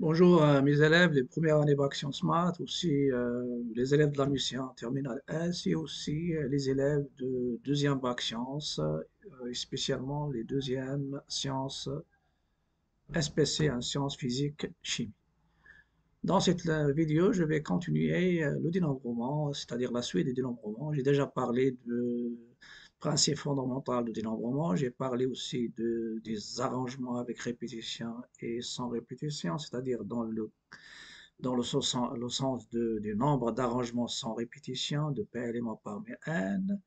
Bonjour à mes élèves, les premières années Bac Sciences Maths, aussi les élèves de la mission terminale S et aussi les élèves de deuxième Bac Sciences, et spécialement les deuxièmes sciences SPC en sciences physique chimie. Dans cette vidéo, je vais continuer le dénombrement, c'est-à-dire la suite des dénombrements. J'ai déjà parlé de principe fondamental de dénombrement. J'ai parlé aussi des arrangements avec répétition et sans répétition, c'est-à-dire dans le sens du nombre d'arrangements sans répétition de p éléments parmi n,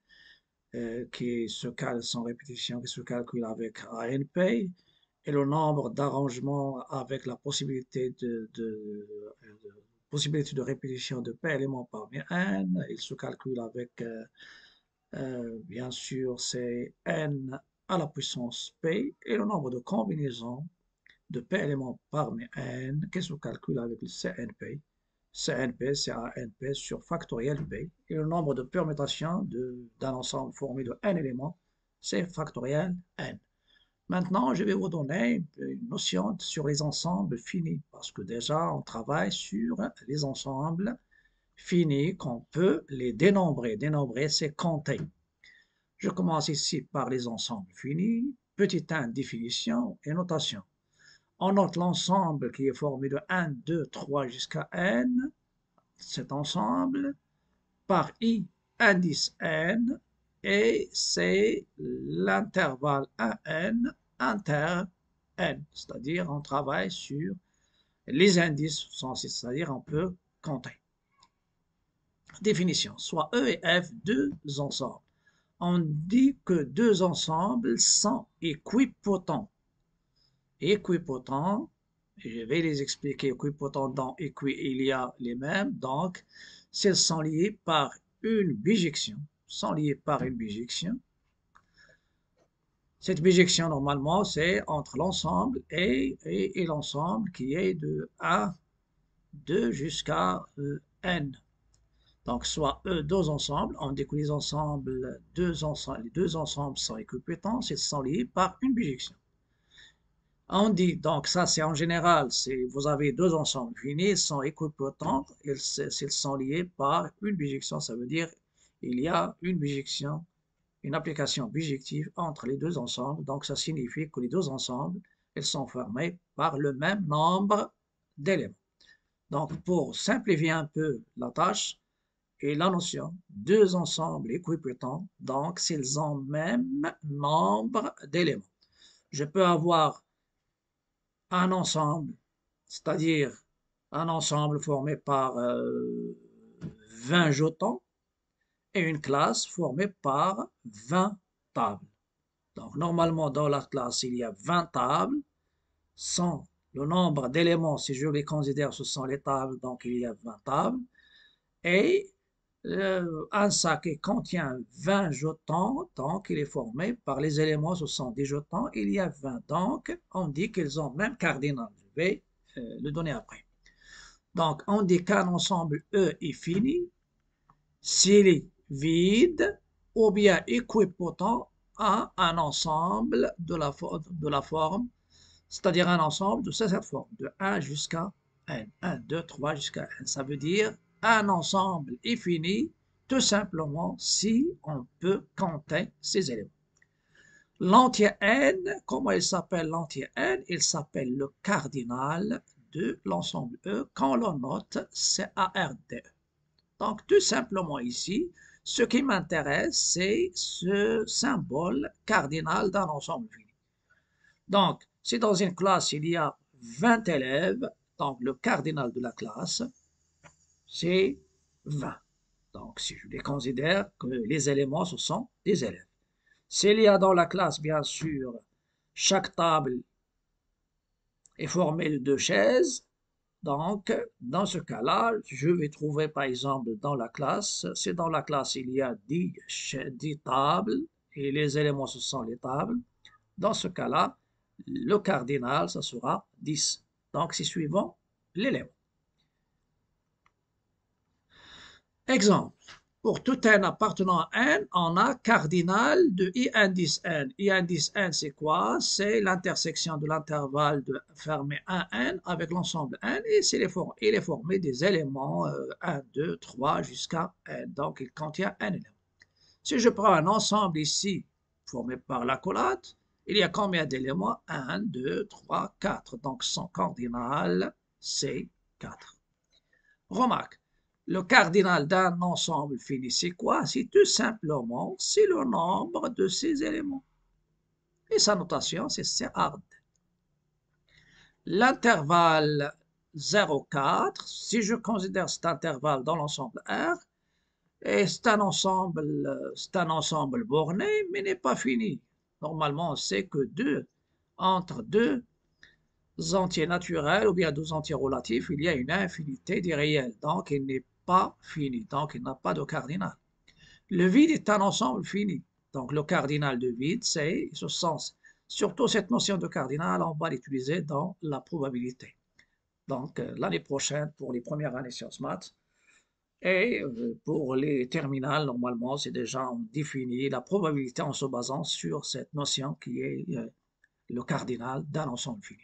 qui se calcule sans répétition, qui se calcule avec ANP, et le nombre d'arrangements avec la possibilité de répétition de p éléments parmi n, il se calcule avec, bien sûr, c'est n à la puissance p, et le nombre de combinaisons de p éléments parmi n qui se calcule avec le CNP. CNP, c'est ANP sur factoriel p. Et le nombre de permutations d'un ensemble formé de n éléments, c'est factoriel n. Maintenant, je vais vous donner une notion sur les ensembles finis, parce que déjà, on travaille sur les ensembles finis qu'on peut les dénombrer. Dénombrer, c'est compter. Je commence ici par les ensembles finis. Petit 1, définition et notation. On note l'ensemble qui est formé de 1, 2, 3 jusqu'à n, cet ensemble, par i indice n, et c'est l'intervalle 1n inter n, c'est-à-dire on travaille sur les indices censés, c'est-à-dire on peut compter. Définition, soit E et F, deux ensembles. On dit que deux ensembles sont équipotents. Équipotents, je vais les expliquer. Équipotents dans équi, il y a les mêmes, donc s'ils sont liés par une bijection, sont liés par une bijection. Cette bijection, normalement, c'est entre l'ensemble et l'ensemble qui est de 1, 2 jusqu'à n. Donc, soit E, deux ensembles, on dit que les deux ensembles sont équipotents, s'ils sont liés par une bijection. On dit, donc ça c'est en général, vous avez deux ensembles finis, ils sont équipotents, s'ils sont liés par une bijection, ça veut dire il y a une bijection, une application bijective entre les deux ensembles, donc ça signifie que les deux ensembles, ils sont formés par le même nombre d'éléments. Donc pour simplifier un peu la tâche et la notion, deux ensembles équipotents, donc s'ils ont le même nombre d'éléments. Je peux avoir un ensemble, c'est-à-dire un ensemble formé par 20 jetons et une classe formée par 20 tables. Donc normalement dans la classe il y a 20 tables, sans le nombre d'éléments, si je les considère, ce sont les tables, donc il y a 20 tables, et un sac qui contient 20 jetons, donc il est formé par les éléments, ce sont des jetons, il y a 20, donc on dit qu'ils ont même cardinal. Je vais le donner après. Donc on dit qu'un ensemble E est fini s'il est vide ou bien équipotent à un ensemble de la forme, c'est-à-dire un ensemble de cette forme, de 1 jusqu'à n, 1, 2, 3 jusqu'à n. Ça veut dire un ensemble est fini tout simplement si on peut compter ces éléments. L'entier n, comment il s'appelle l'entier n? Il s'appelle le cardinal de l'ensemble E quand l'on note CARD. Donc tout simplement ici, ce qui m'intéresse, c'est ce symbole cardinal d'un ensemble fini. Donc, si dans une classe, il y a 20 élèves, donc le cardinal de la classe, c'est 20. Donc, si je les considère que les éléments, ce sont des élèves. S'il y a dans la classe, bien sûr, chaque table est formée de deux chaises, donc, dans ce cas-là, je vais trouver, par exemple, dans la classe, si dans la classe, il y a 10 tables, et les éléments, ce sont les tables, dans ce cas-là, le cardinal, ça sera 10. Donc, c'est suivant l'élément. Exemple. Pour tout n appartenant à n, on a cardinal de I indice n. I indice n, c'est quoi? C'est l'intersection de l'intervalle fermé 1n avec l'ensemble n, et il est formé des éléments 1, 2, 3 jusqu'à n. Donc, il contient n éléments. Si je prends un ensemble ici, formé par l'accolade, il y a combien d'éléments? 1, 2, 3, 4. Donc, son cardinal, c'est 4. Remarque, le cardinal d'un ensemble fini, c'est quoi? C'est tout simplement, c'est le nombre de ces éléments. Et sa notation, c'est CR. L'intervalle 0,4, si je considère cet intervalle dans l'ensemble R, et c'est un ensemble borné, mais n'est pas fini. Normalement, on sait que entre deux entiers naturels ou bien deux entiers relatifs, il y a une infinité d'irréels. Donc, il n'est pas fini. Donc, il n'a pas de cardinal. Le vide est un ensemble fini. Donc, le cardinal de vide, c'est ce sens. Surtout cette notion de cardinal, on va l'utiliser dans la probabilité. Donc, l'année prochaine, pour les premières années sciences maths, et pour les terminales, normalement, c'est déjà défini la probabilité en se basant sur cette notion qui est le cardinal d'un ensemble fini.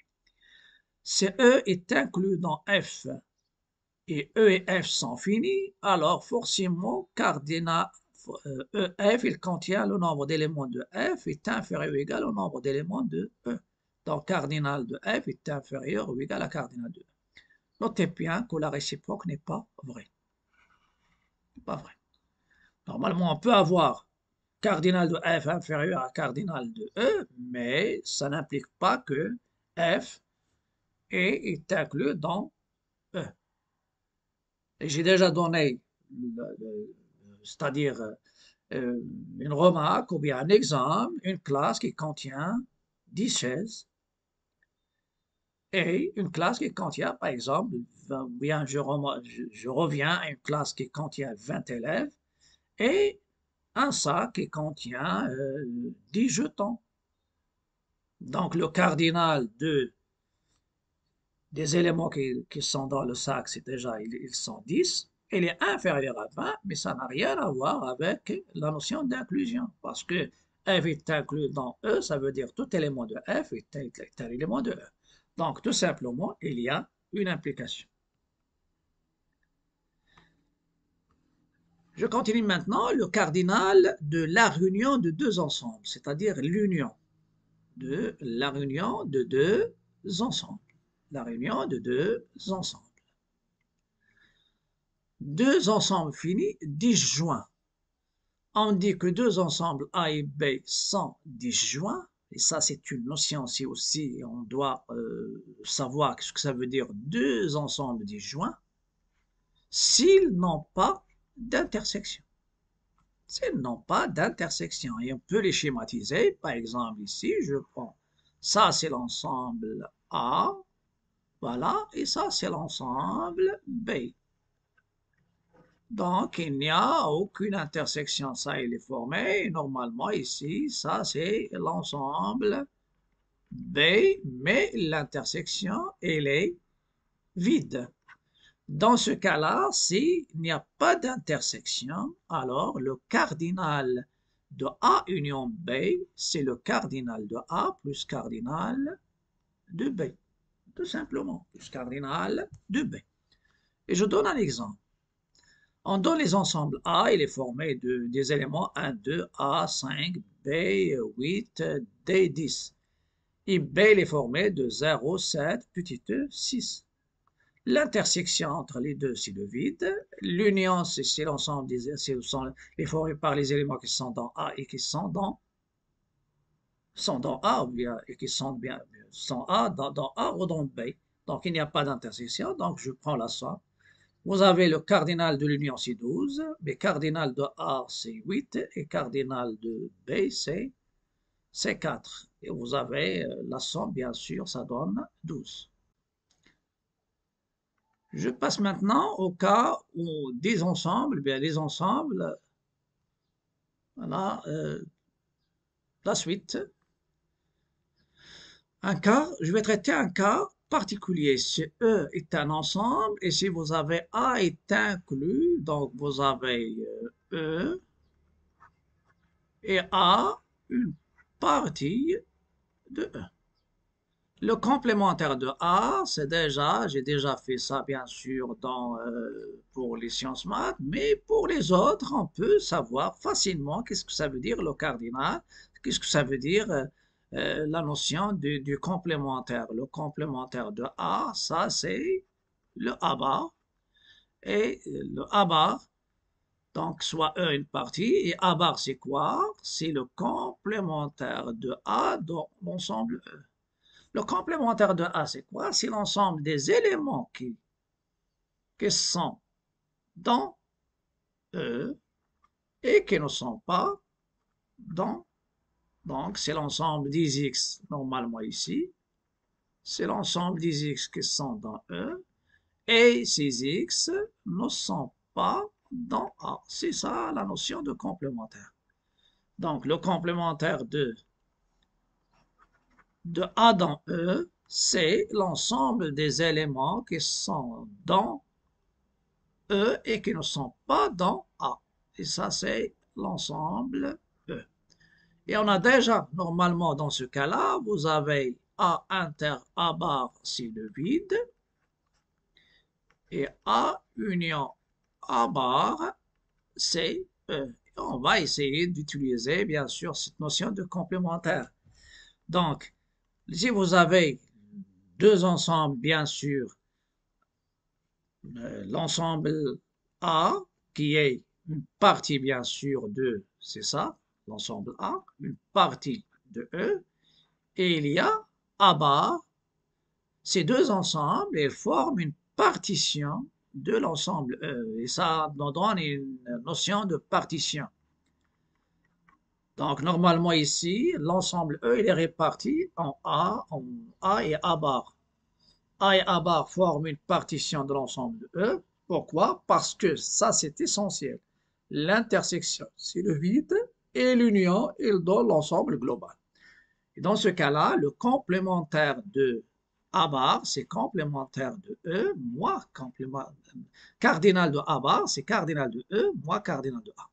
Si E est inclus dans F et E et F sont finis, alors forcément, cardinal EF, il contient le nombre d'éléments de F est inférieur ou égal au nombre d'éléments de E. Donc, cardinal de F est inférieur ou égal à cardinal de E. Notez bien que la réciproque n'est pas vraie. Pas vrai. Normalement, on peut avoir cardinal de F inférieur à cardinal de E, mais ça n'implique pas que F est inclus dans E. Et j'ai déjà donné, c'est-à-dire une remarque ou bien un exemple, une classe qui contient 10 chaises et une classe qui contient, par exemple, bien je reviens à une classe qui contient 20 élèves et un sac qui contient 10 jetons. Donc le cardinal des éléments qui sont dans le sac, c'est déjà, ils sont 10. Il est inférieur à 20, mais ça n'a rien à voir avec la notion d'inclusion. Parce que F est inclus dans E, ça veut dire tout élément de F est un élément de E. Donc tout simplement, il y a une implication. Je continue maintenant le cardinal de la réunion de deux ensembles, c'est-à-dire l'union de la réunion de deux ensembles. La réunion de deux ensembles. Deux ensembles finis disjoints. On dit que deux ensembles A et B sont disjoints, et ça c'est une notion aussi, on doit savoir ce que ça veut dire deux ensembles disjoints, s'ils n'ont pas d'intersection. S'ils n'ont pas d'intersection, et on peut les schématiser, par exemple ici, je prends, ça c'est l'ensemble A, voilà, et ça c'est l'ensemble B. Donc, il n'y a aucune intersection, ça il est formé. Normalement, ici, ça c'est l'ensemble B, mais l'intersection, elle est vide. Dans ce cas-là, s'il n'y a pas d'intersection, alors le cardinal de A union B, c'est le cardinal de A plus cardinal de B. Tout simplement, plus cardinal de B. Et je donne un exemple. On donne les ensembles A, il est formé des éléments 1, 2, A, 5, B, 8, D, 10. Et B, il est formé de 0, 7, petit e, 6. L'intersection entre les deux, c'est le vide. L'union, c'est l'ensemble est formé par les éléments qui sont dans A et qui sont dans A, ou bien, et qui sont A, dans A ou dans B. Donc, il n'y a pas d'intersection, donc je prends la somme. Vous avez le cardinal de l'union, c'est 12, mais cardinal de A, c'est 8, et cardinal de B, c'est 4. Et vous avez la somme, bien sûr, ça donne 12. Je passe maintenant au cas où des ensembles, bien les ensembles, voilà, la suite. Je vais traiter un cas particulier. Si E est un ensemble et si vous avez A est inclus, donc vous avez E et A une partie de E. Le complémentaire de A, c'est déjà, j'ai déjà fait ça bien sûr pour les sciences maths, mais pour les autres, on peut savoir facilement qu'est-ce que ça veut dire le cardinal, qu'est-ce que ça veut dire la notion du complémentaire. Le complémentaire de A, ça c'est le A bar, et le A bar, donc soit E une partie, et A bar c'est quoi? C'est le complémentaire de A dans l'ensemble E. Le complémentaire de A, c'est quoi? C'est l'ensemble des éléments qui sont dans E et qui ne sont pas dans. Donc, c'est l'ensemble des X, normalement ici. C'est l'ensemble des X qui sont dans E. Et ces X ne sont pas dans A. C'est ça la notion de complémentaire. Donc, le complémentaire de A dans E, c'est l'ensemble des éléments qui sont dans E et qui ne sont pas dans A. Et ça, c'est l'ensemble E. Et on a déjà, normalement, dans ce cas-là, vous avez A inter A bar, c'est le vide, et A union A bar, c'est E. Et on va essayer d'utiliser, bien sûr, cette notion de complémentaire. Donc, si vous avez deux ensembles, bien sûr, l'ensemble A, qui est une partie bien sûr de, c'est ça, l'ensemble A, une partie de E, et il y a A bar, ces deux ensembles, ils forment une partition de l'ensemble E, et ça nous donne une notion de partition. Donc normalement ici, l'ensemble E, il est réparti en A et A bar. A et A bar forment une partition de l'ensemble de E. Pourquoi? Parce que ça, c'est essentiel. L'intersection, c'est le vide, et l'union, il donne l'ensemble global. Et dans ce cas-là, le complémentaire de A bar, c'est complémentaire de E, moins cardinal de A bar, c'est cardinal de E, moins cardinal de A.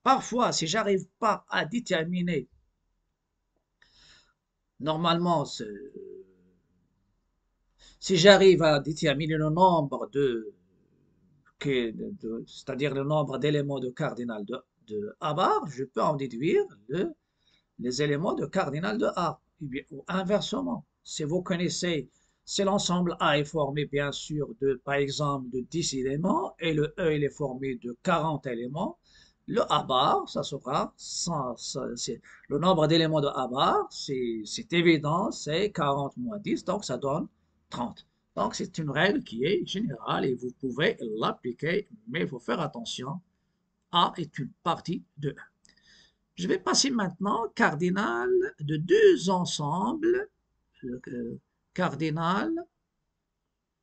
Parfois, si j'arrive pas à déterminer, normalement, si j'arrive à déterminer le nombre c'est-à-dire le nombre d'éléments de cardinal de A bar, je peux en déduire les éléments de cardinal de A. Ou inversement, si vous connaissez, si l'ensemble A est formé bien sûr par exemple, de 10 éléments et le E il est formé de 40 éléments, le A bar, ça sera, le nombre d'éléments de A bar, c'est évident, c'est 40 moins 10, donc ça donne 30. Donc c'est une règle qui est générale et vous pouvez l'appliquer, mais il faut faire attention. A est une partie de E. Je vais passer maintenant cardinal de deux ensembles. Cardinal,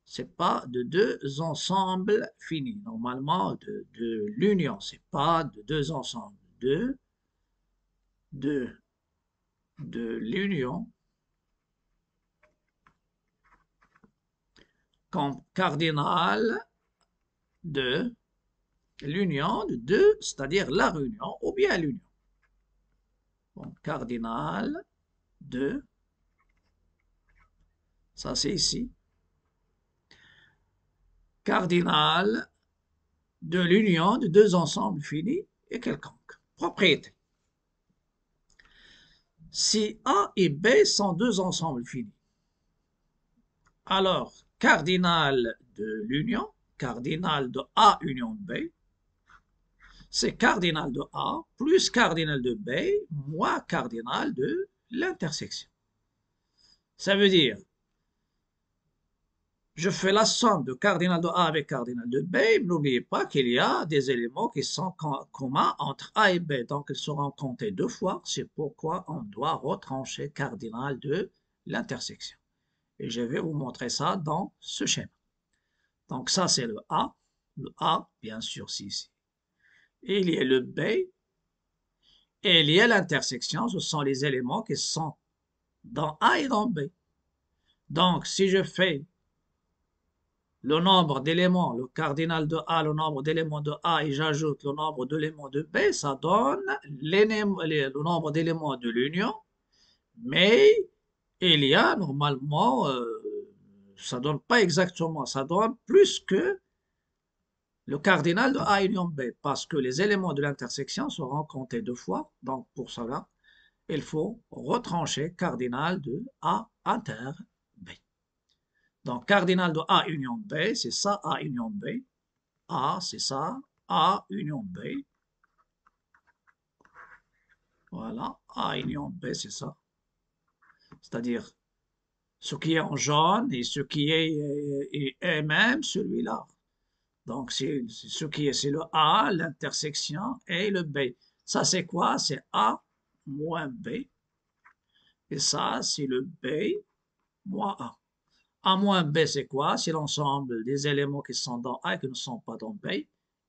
c'est pas de deux ensembles finis. Normalement, de l'union, c'est pas de deux ensembles. De l'union, comme cardinal de l'union de deux, c'est-à-dire la réunion ou bien l'union. Bon, cardinal de, ça c'est ici, cardinal de l'union de deux ensembles finis et quelconques. Propriété. Si A et B sont deux ensembles finis, alors cardinal de l'union, cardinal de A union B, c'est cardinal de A plus cardinal de B moins cardinal de l'intersection. Ça veut dire, je fais la somme de cardinal de A avec cardinal de B. N'oubliez pas qu'il y a des éléments qui sont communs entre A et B. Donc, ils seront comptés deux fois. C'est pourquoi on doit retrancher cardinal de l'intersection. Et je vais vous montrer ça dans ce schéma. Donc, ça, c'est le A. Le A, bien sûr, c'est ici. Et il y a le B. Et il y a l'intersection. Ce sont les éléments qui sont dans A et dans B. Donc, si je fais le nombre d'éléments, le cardinal de A, le nombre d'éléments de A, et j'ajoute le nombre d'éléments de B, ça donne le nombre d'éléments de l'union, mais il y a normalement, ça donne pas exactement, ça donne plus que le cardinal de A union B, parce que les éléments de l'intersection seront comptés deux fois, donc pour cela, il faut retrancher cardinal de A inter B. Donc, cardinal de A union B, c'est ça, A union B. A, c'est ça, A union B. Voilà, A union B, c'est ça. C'est-à-dire, ce qui est en jaune et ce qui est même celui-là. Donc, ce qui est, c'est le A, l'intersection et le B. Ça, c'est quoi? C'est A moins B. Et ça, c'est le B moins A. A moins B, c'est quoi? C'est l'ensemble des éléments qui sont dans A et qui ne sont pas dans B.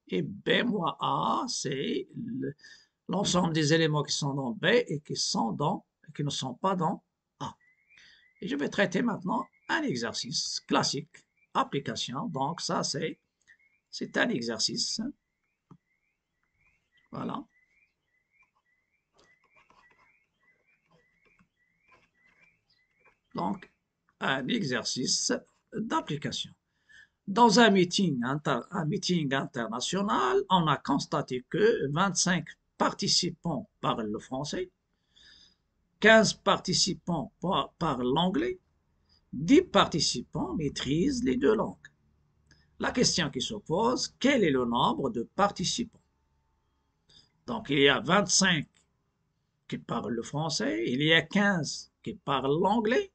Et B moins A, c'est l'ensemble des éléments qui sont dans B et qui ne sont pas dans A. Et je vais traiter maintenant un exercice classique, application. Donc ça, c'est un exercice. Voilà. Donc, un exercice d'application. Dans un meeting international, on a constaté que 25 participants parlent le français, 15 participants parlent l'anglais, 10 participants maîtrisent les deux langues. La question qui se pose, quel est le nombre de participants? Donc, il y a 25 qui parlent le français, il y a 15 qui parlent l'anglais,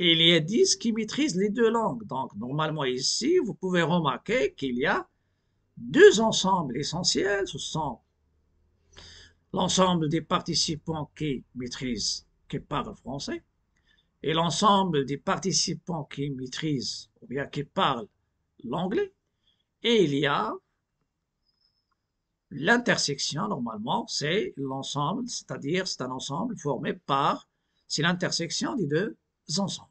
et il y a 10 qui maîtrisent les deux langues. Donc, normalement ici, vous pouvez remarquer qu'il y a deux ensembles essentiels. Ce sont l'ensemble des participants qui parlent français, et l'ensemble des participants qui maîtrisent ou bien qui parlent l'anglais. Et il y a l'intersection, normalement, c'est l'ensemble, c'est-à-dire c'est un ensemble formé par, c'est l'intersection des deux ensembles.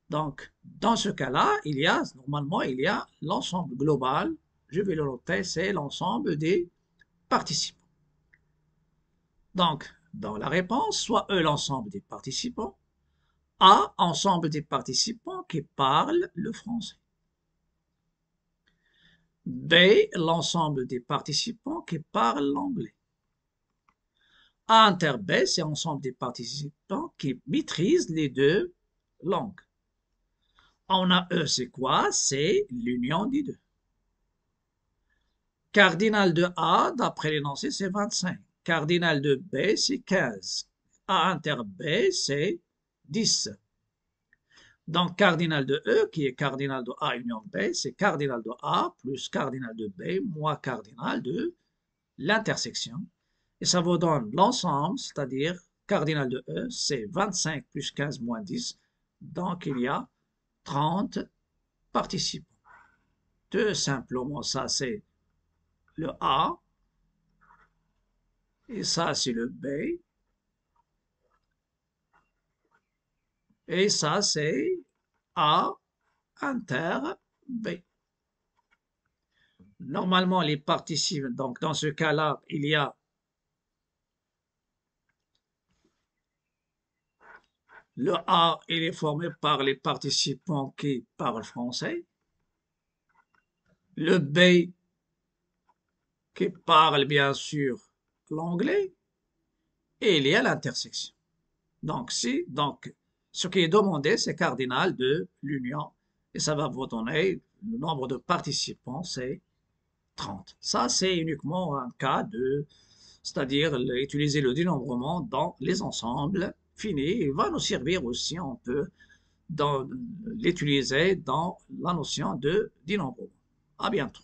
Donc, dans ce cas-là, normalement, il y a l'ensemble global, je vais le noter, c'est l'ensemble des participants. Donc, dans la réponse, soit E, l'ensemble des participants, A, ensemble des participants qui parlent le français. B, l'ensemble des participants qui parlent l'anglais. A inter B, c'est l'ensemble des participants qui maîtrisent les deux langues. On a E, c'est quoi? C'est l'union des deux. Cardinal de A, d'après l'énoncé, c'est 25. Cardinal de B, c'est 15. A inter B, c'est 10. Donc, cardinal de E, qui est cardinal de A union B, c'est cardinal de A plus cardinal de B moins cardinal de l'intersection. Et ça vous donne l'ensemble, c'est-à-dire cardinal de E, c'est 25 plus 15 moins 10. Donc, il y a 30 participants. Tout simplement, ça c'est le A. Et ça c'est le B. Et ça c'est A inter B. Normalement, les participants, donc dans ce cas-là, il y a le A, il est formé par les participants qui parlent français. Le B, qui parle bien sûr l'anglais. Et il y a l'intersection. Donc, ce qui est demandé, c'est cardinal de l'union. Et ça va vous donner le nombre de participants, c'est 30. Ça, c'est uniquement un cas c'est-à-dire utiliser le dénombrement dans les ensembles finis. Il va nous servir aussi, on peut l'utiliser dans la notion de dénombrement. À bientôt.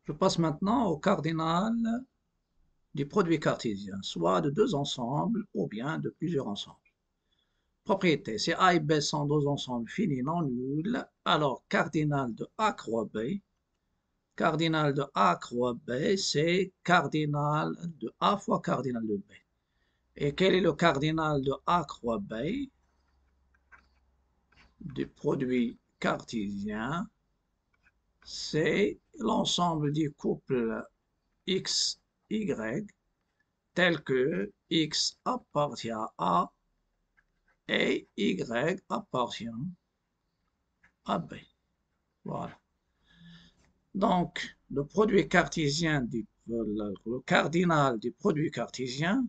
Je passe maintenant au cardinal du produit cartésien, soit de deux ensembles ou bien de plusieurs ensembles. Propriété, si A et B sont deux ensembles finis non nuls, alors cardinal de A croix B, cardinal de A croix B, c'est cardinal de A fois cardinal de B. Et quel est le cardinal de A croix B du produit cartésien? C'est l'ensemble du couple X, Y, tel que X appartient à A et Y appartient à B. Voilà. Donc, le produit cartésien, le cardinal du produit cartésien,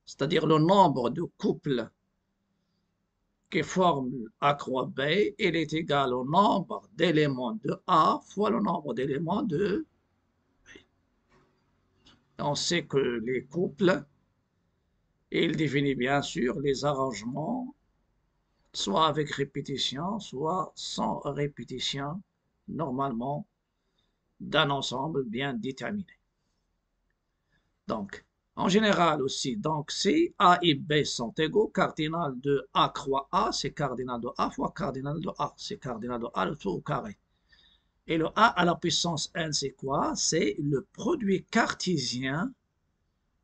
c'est-à-dire le nombre de couples qui forment A croix B, il est égal au nombre d'éléments de A fois le nombre d'éléments de B. Et on sait que les couples, ils définissent bien sûr les arrangements, soit avec répétition, soit sans répétition, normalement, d'un ensemble bien déterminé. Donc, en général aussi, donc si A et B sont égaux, cardinal de A croix A, c'est cardinal de A fois cardinal de A, c'est cardinal de A le tout au carré. Et le A à la puissance n, c'est quoi? C'est le produit cartésien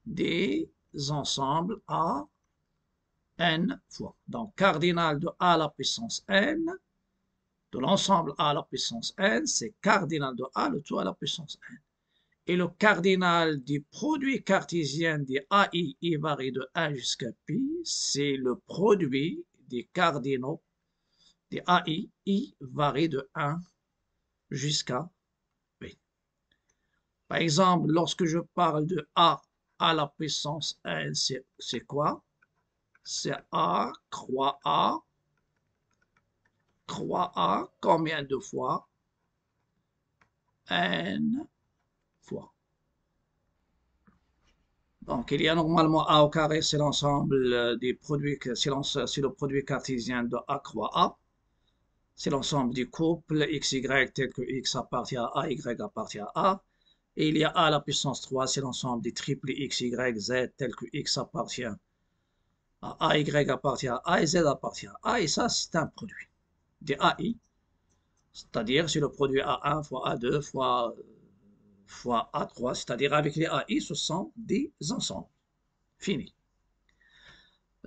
des ensembles A n fois. Donc, cardinal de A à la puissance n, de l'ensemble A à la puissance n, c'est cardinal de A le tout à la puissance n. Et le cardinal du produit cartésien des AI, i varie de 1 jusqu'à pi, c'est le produit des cardinaux des AI, i varie de 1 jusqu'à p. Par exemple, lorsque je parle de A à la puissance n, c'est quoi? C'est A croix A, combien de fois? N fois. Donc, il y a normalement A au carré, c'est l'ensemble des produits, c'est le produit cartésien de A croix A. C'est l'ensemble du couple XY tel que X appartient à A, Y appartient à A. Et il y a A à la puissance 3, c'est l'ensemble des triples XY, Z tel que X appartient à A, Y appartient à A et Z appartient à A. Et ça, c'est un produit des AI. C'est-à-dire, c'est le produit A1 fois A2 fois A3, c'est-à-dire avec les AI, ce sont des ensembles. Fini.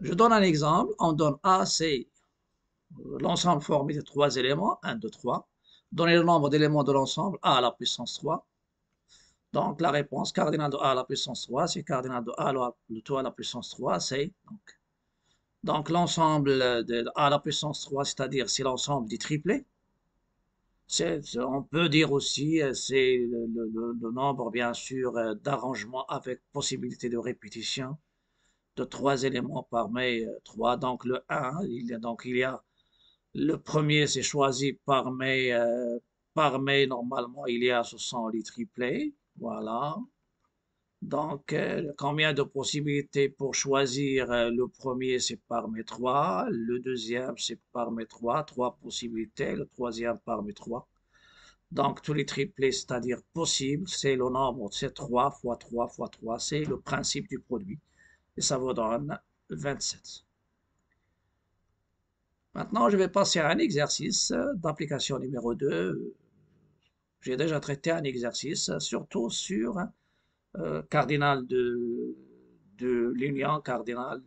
Je donne un exemple. On donne A, c'est l'ensemble formé de 3 éléments, 1, 2, 3. Donnez le nombre d'éléments de l'ensemble, A à la puissance 3. Donc, la réponse, cardinal de A à la puissance 3, c'est cardinal de A, le tout à la puissance 3, c'est donc l'ensemble de A à la puissance 3, c'est-à-dire c'est l'ensemble des triplés. On peut dire aussi, c'est le nombre, bien sûr, d'arrangements avec possibilité de répétition de 3 éléments parmi 3. Donc, le 1, il y a le premier, c'est choisi parmi, normalement, il y a, ce sont les triplés. Voilà. Donc, combien de possibilités pour choisir le premier, c'est parmi 3. Le deuxième, c'est parmi 3. 3 possibilités. Le troisième, parmi 3. Donc, tous les triplés, c'est-à-dire possibles, c'est le nombre, c'est 3 fois 3 fois 3. C'est le principe du produit. Et ça vous donne 27. Maintenant, je vais passer à un exercice d'application numéro 2. J'ai déjà traité un exercice, surtout sur cardinal de l'union, cardinal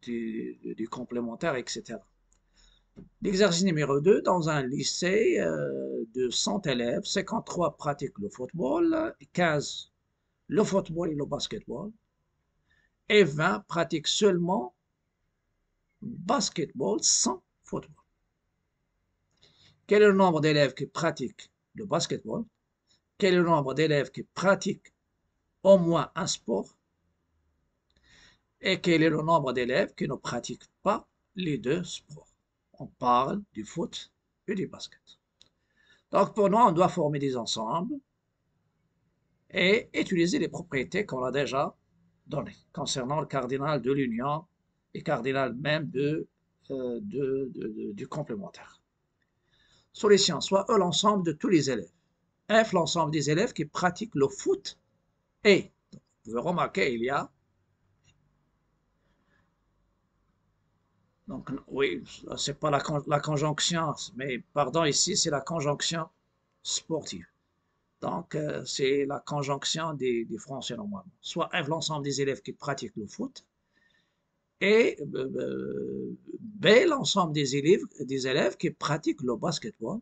du complémentaire, etc. L'exercice numéro 2, dans un lycée de 100 élèves, 53 pratiquent le football, 15 le football et le basketball, et 20 pratiquent seulement basketball sans football. Quel est le nombre d'élèves qui pratiquent le basketball? Quel est le nombre d'élèves qui pratiquent au moins un sport? Et quel est le nombre d'élèves qui ne pratiquent pas les deux sports? On parle du foot et du basket. Donc pour nous, on doit former des ensembles et utiliser les propriétés qu'on a déjà données concernant le cardinal de l'union et cardinal même du complémentaire. Solution, soit E l'ensemble de tous les élèves, F l'ensemble des élèves qui pratiquent le foot et, vous pouvez remarquer, il y a, donc oui, c'est pas la conjonction, mais pardon, ici c'est la conjonction sportive. Donc, c'est la conjonction des français normalement. Soit F, l'ensemble des élèves qui pratiquent le foot, et B, l'ensemble des élèves qui pratiquent le basketball.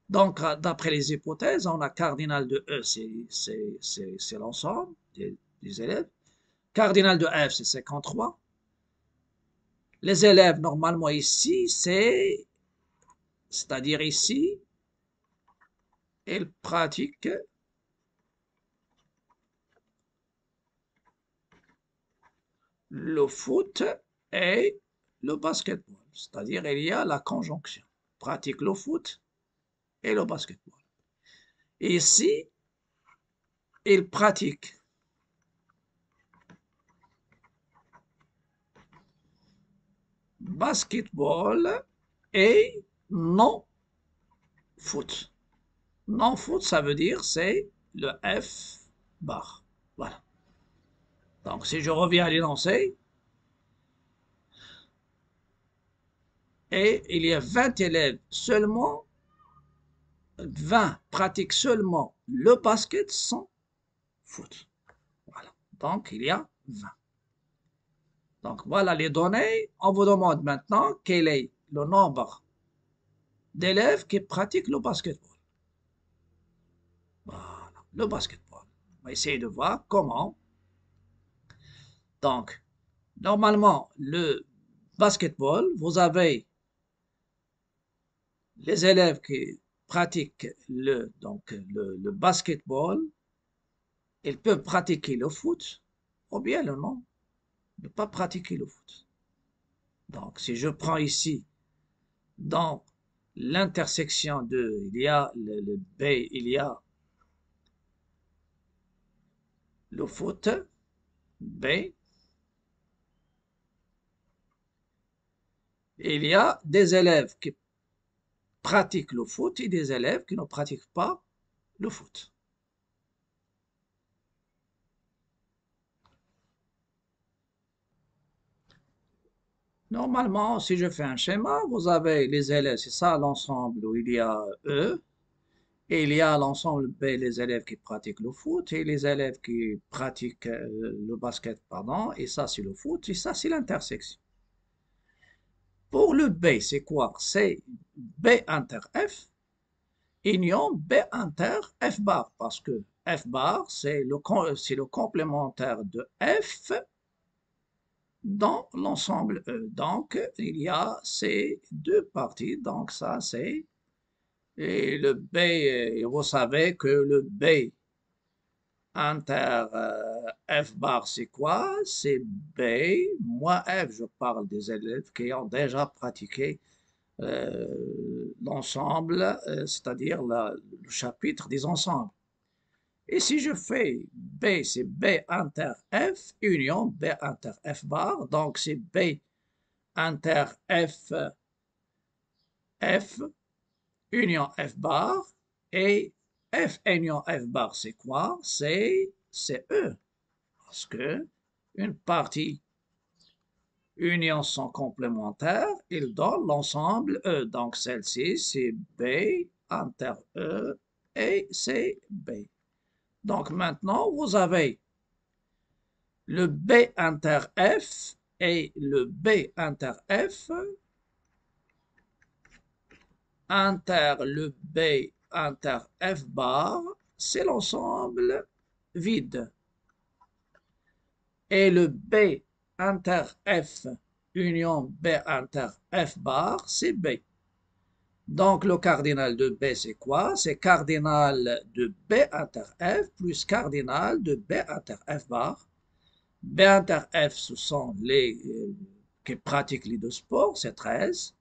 Donc, d'après les hypothèses, on a cardinal de E, c'est l'ensemble des élèves. Cardinal de F, c'est 53. Les élèves, normalement, ici, c'est-à-dire ici, ils pratiquent le foot et le basketball. C'est-à-dire, il y a la conjonction. Pratique le foot et le basketball. Et ici, ils pratiquent basketball et non foot. Non foot, ça veut dire c'est le F bar. Voilà. Donc, si je reviens à l'énoncé, et il y a 20 élèves seulement, 20 pratiquent seulement le basket sans foot. Voilà. Donc, il y a 20. Donc, voilà les données. On vous demande maintenant quel est le nombre d'élèves qui pratiquent le basketball. Voilà, le basketball. On va essayer de voir comment. Donc, normalement, le basketball, vous avez les élèves qui pratiquent le basketball, ils peuvent pratiquer le foot, ou bien le non, ne pas pratiquer le foot. Donc, si je prends ici, dans l'intersection de, il y a le B, il y a le foot, B, il y a des élèves qui pratiquent le foot et des élèves qui ne pratiquent pas le foot. Normalement, si je fais un schéma, vous avez les élèves, c'est ça l'ensemble où il y a E, et il y a l'ensemble B, les élèves qui pratiquent le foot, et les élèves qui pratiquent le basket, pardon, et ça c'est le foot, et ça c'est l'intersection. Pour le B, c'est quoi? C'est B inter F, union B inter F bar, parce que F bar, c'est le complémentaire de F dans l'ensemble E. Donc, il y a ces deux parties. Donc, ça, c'est... Et le B, vous savez que le B inter F bar, c'est quoi? C'est B moins F. Je parle des élèves qui ont déjà pratiqué l'ensemble, c'est-à-dire le chapitre des ensembles. Et si je fais B, c'est B inter F, union B inter F bar, donc c'est B inter F, F, union F bar, et F union F bar, c'est quoi? C'est E, parce que une partie union sont complémentaires, ils donnent l'ensemble E. Donc celle-ci, c'est B inter E, et c'est B. Donc maintenant, vous avez le B inter F et le B inter F le B inter F bar, c'est l'ensemble vide. Et le B inter F union B inter F bar, c'est B. Donc le cardinal de B, c'est quoi? C'est cardinal de B inter F plus cardinal de B inter F bar. B inter F, ce sont les qui pratiquent les deux sports, c'est 13.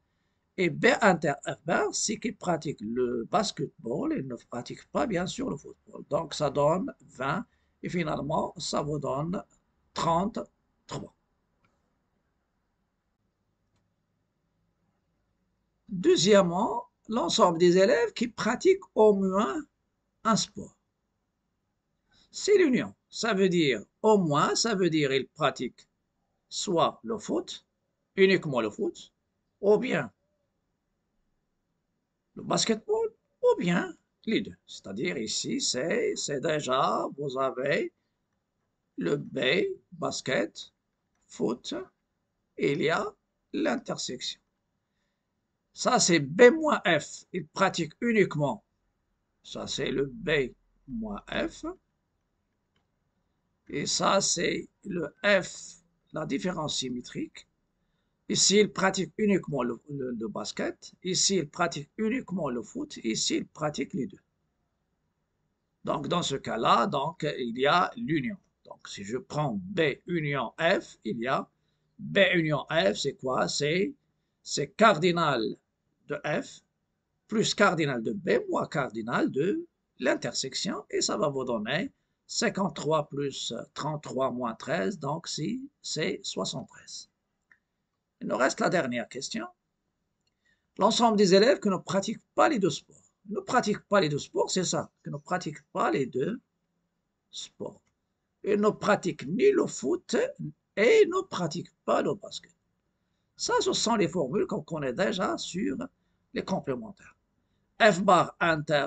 Et B inter F bar, c'est qui pratiquent le basketball et ne pratiquent pas bien sûr le football. Donc ça donne 20 et finalement ça vous donne 33. Deuxièmement, l'ensemble des élèves qui pratiquent au moins un sport. C'est l'union. Ça veut dire au moins, ça veut dire ils pratiquent soit le foot, uniquement le foot, ou bien le basketball, ou bien les deux. C'est-à-dire ici, c'est déjà, vous avez le B, basket, foot, et il y a l'intersection. Ça, c'est B moins F. Il pratique uniquement. Ça, c'est le B moins F. Et ça, c'est le F, la différence symétrique. Ici, il pratique uniquement le basket. Ici, il pratique uniquement le foot. Ici, il pratique les deux. Donc, dans ce cas-là, donc, il y a l'union. Donc, si je prends B union F, il y a B union F, c'est quoi? C'est cardinal de F plus cardinal de B moins cardinal de l'intersection. Et ça va vous donner 53 plus 33 moins 13. Donc, si c'est 73. Il nous reste la dernière question. L'ensemble des élèves qui ne pratiquent pas les deux sports. Ils ne pratiquent pas les deux sports, c'est ça, qui ne pratiquent pas les deux sports. Ils ne pratiquent ni le foot et ne pratiquent pas le basket. Ça, ce sont les formules qu'on connaît déjà sur les complémentaires. F bar inter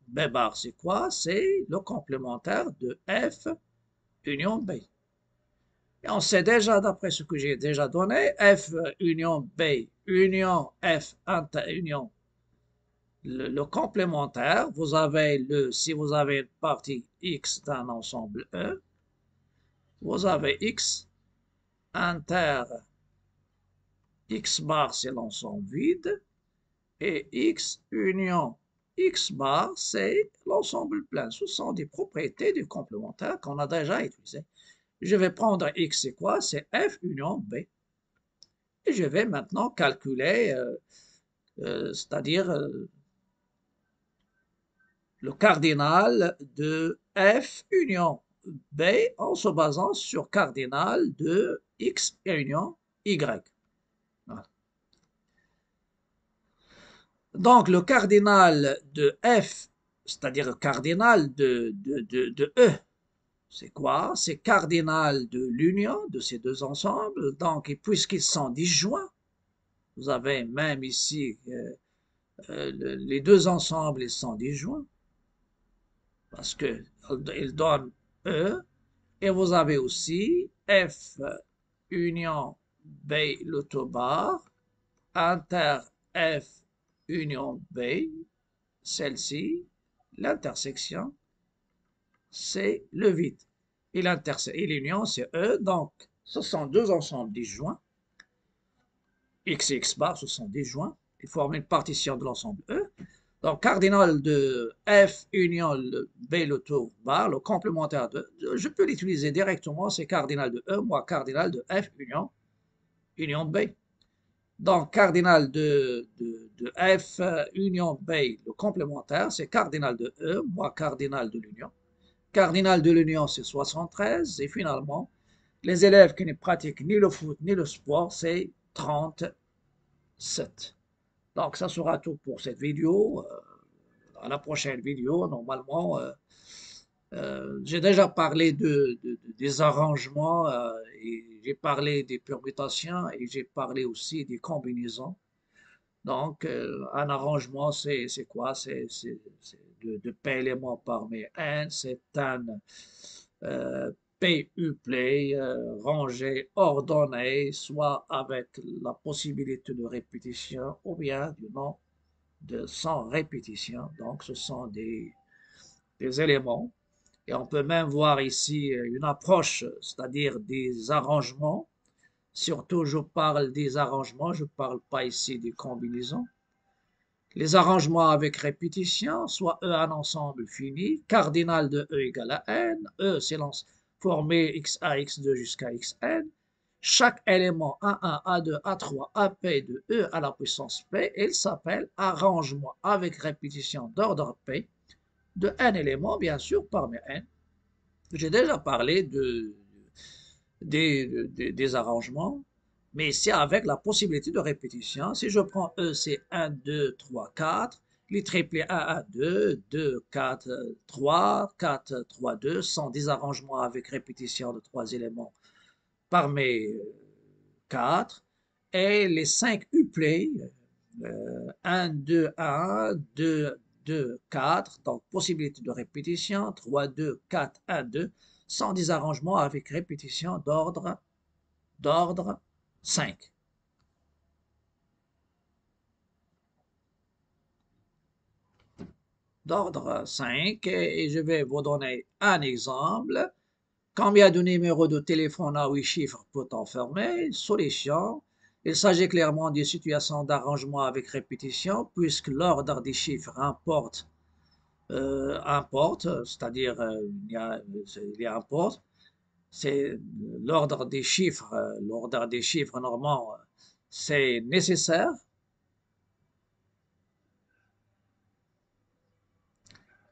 B bar, c'est quoi? C'est le complémentaire de F union B. Et on sait déjà, d'après ce que j'ai déjà donné, F union B, union F inter union le complémentaire, vous avez si vous avez une partie X d'un ensemble E, vous avez X inter X bar, c'est l'ensemble vide, et X union X bar, c'est l'ensemble plein. Ce sont des propriétés du complémentaire qu'on a déjà utilisées. Je vais prendre X, c'est quoi? C'est F union B. Et je vais maintenant calculer, c'est-à-dire le cardinal de F union B en se basant sur cardinal de X union Y. Voilà. Donc, le cardinal de F, c'est-à-dire le cardinal de E, c'est quoi? C'est cardinal de l'union de ces deux ensembles. Donc, puisqu'ils sont disjoints, vous avez même ici les deux ensembles, ils sont disjoints parce qu'ils donnent E. Et vous avez aussi F union B l'autobar, inter F union B, celle-ci, l'intersection, c'est le vide. Et l'union, c'est E, donc ce sont deux ensembles disjoints. X et X bar, ce sont disjoints. Ils forment une partition de l'ensemble E. Donc, cardinal de F union B le tour bar, le complémentaire de, je peux l'utiliser directement, c'est cardinal de E moins cardinal de F union B. Donc, cardinal de F union B, le complémentaire, c'est cardinal de E moins cardinal de l'union. Cardinal de l'union, c'est 73. Et finalement, les élèves qui ne pratiquent ni le foot ni le sport, c'est 37. Donc, ça sera tout pour cette vidéo. À la prochaine vidéo, normalement, j'ai déjà parlé des arrangements et j'ai parlé des permutations et j'ai parlé aussi des combinaisons. Donc, un arrangement, c'est quoi? C'est de P éléments parmi N, c'est un PU play rangé, ordonné, soit avec la possibilité de répétition ou bien du nom de sans répétition. Donc, ce sont des éléments. Et on peut même voir ici une approche, c'est-à-dire des arrangements. Surtout, je parle des arrangements, je ne parle pas ici des combinaisons. Les arrangements avec répétition, soit E un ensemble fini, cardinal de E égale à N, E c'est formé XA, X2 jusqu'à Xn. Chaque élément A1, A2, A3, AP de E à la puissance P, il s'appelle arrangement avec répétition d'ordre P de N éléments, bien sûr, parmi N. J'ai déjà parlé des arrangements, mais c'est avec la possibilité de répétition. Si je prends E, c'est 1, 2, 3, 4. Les triplés 1, 1, 2, 2, 4, 3, 4, 3, 2 sont des arrangements avec répétition de 3 éléments parmi 4. Et les 5 uplets, 1, 2, 1, 2, 2, 4, donc possibilité de répétition, 3, 2, 4, 1, 2, sans des arrangements avec répétition d'ordre 5. D'ordre 5, et je vais vous donner un exemple. Combien de numéros de téléphone à 8 chiffres peut-on former? Solution. Il s'agit clairement d'une situation d'arrangement avec répétition, puisque l'ordre des chiffres importe, c'est-à-dire il y a importe, c'est l'ordre des chiffres normalement, c'est nécessaire.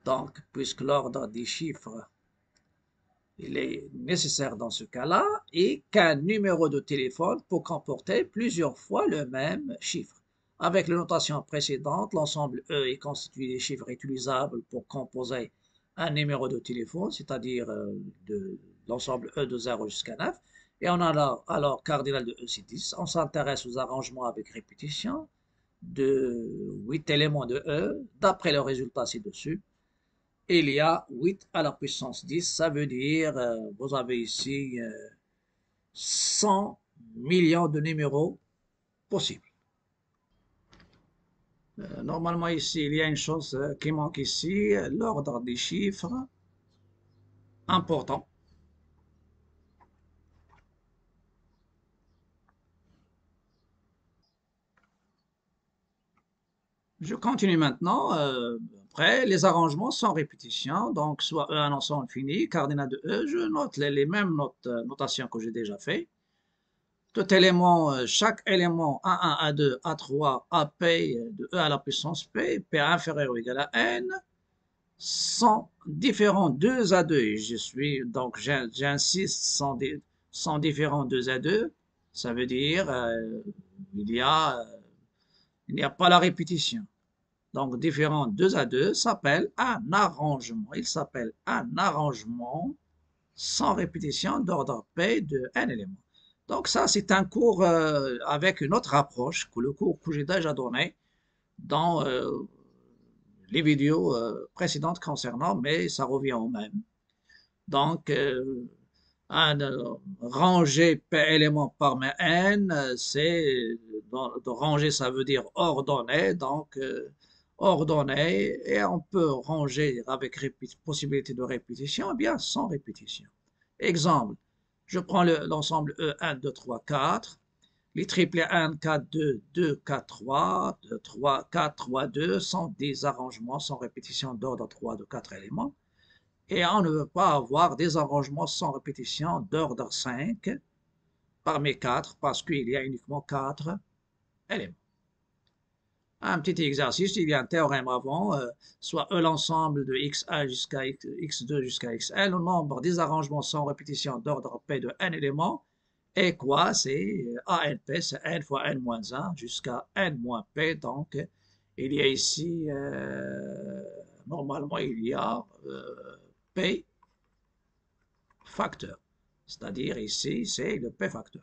Donc, puisque l'ordre des chiffres il est nécessaire dans ce cas-là, et qu'un numéro de téléphone peut comporter plusieurs fois le même chiffre. Avec la notation précédente, l'ensemble E est constitué des chiffres utilisables pour composer un numéro de téléphone, c'est-à-dire de l'ensemble E de 0 jusqu'à 9. Et on a alors cardinal de E, c'est 10. On s'intéresse aux arrangements avec répétition de 8 éléments de E, d'après le résultat ci-dessus. Il y a 8 à la puissance 10, ça veut dire, vous avez ici 100 millions de numéros possibles. Normalement ici, il y a une chose qui manque ici, l'ordre des chiffres important. Je continue maintenant. Après, les arrangements sans répétition, donc soit E un ensemble fini, cardinal de E, je note les mêmes notations que j'ai déjà fait. Tout élément, chaque élément A1, A2, A3, AP de E à la puissance P, P inférieur ou égal à N, sont différents 2 à 2. Et donc j'insiste, sont différents 2 à 2. Ça veut dire, il n'y a pas la répétition. Donc, différent 2 à 2 s'appelle un arrangement. Il s'appelle un arrangement sans répétition d'ordre P de n éléments. Donc ça, c'est un cours avec une autre approche que le cours que j'ai déjà donné dans les vidéos précédentes concernant, mais ça revient au même. Donc, ranger P éléments parmi n, c'est de ranger, ça veut dire ordonner, donc ordonner, et on peut ranger avec possibilité de répétition, eh bien sans répétition. Exemple, je prends l'ensemble E 1, 2, 3, 4, les triplets 1, 4, 2, 2, 4, 3, 2, 3, 4, 3, 2 sont des arrangements sans répétition d'ordre 3 de 4 éléments. Et on ne veut pas avoir des arrangements sans répétition d'ordre 5 parmi 4 parce qu'il y a uniquement 4 éléments. Un petit exercice, il y a un théorème avant, soit E l'ensemble de x1 jusqu'à x2 jusqu'à xn, le nombre des arrangements sans répétition d'ordre p de n éléments, et quoi? C'est ANP, c'est n fois n moins 1 jusqu'à n moins p, donc il y a ici, normalement il y a p facteur, c'est-à-dire ici c'est le p facteur.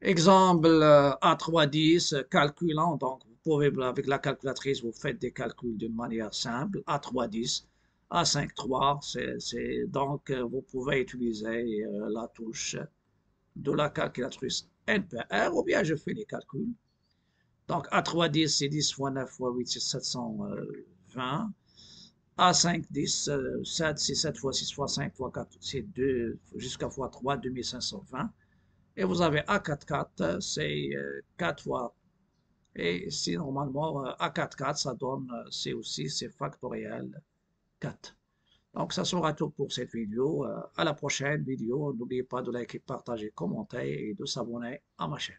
Exemple A310, calculant, donc vous pouvez, avec la calculatrice, vous faites des calculs d'une manière simple. A310, A53, donc vous pouvez utiliser la touche de la calculatrice NPR, ou bien je fais les calculs. Donc A310, c'est 10 fois 9 fois 8, c'est 720. A510, 7, c'est 7 fois 6 fois 5 fois 4, c'est 2, jusqu'à fois 3, 2520. Et vous avez A44, c'est 4 fois. Et si normalement A44, ça donne, c'est aussi, c'est factoriel 4. Donc ça sera tout pour cette vidéo. À la prochaine vidéo. N'oubliez pas de liker, partager, commenter et de s'abonner à ma chaîne.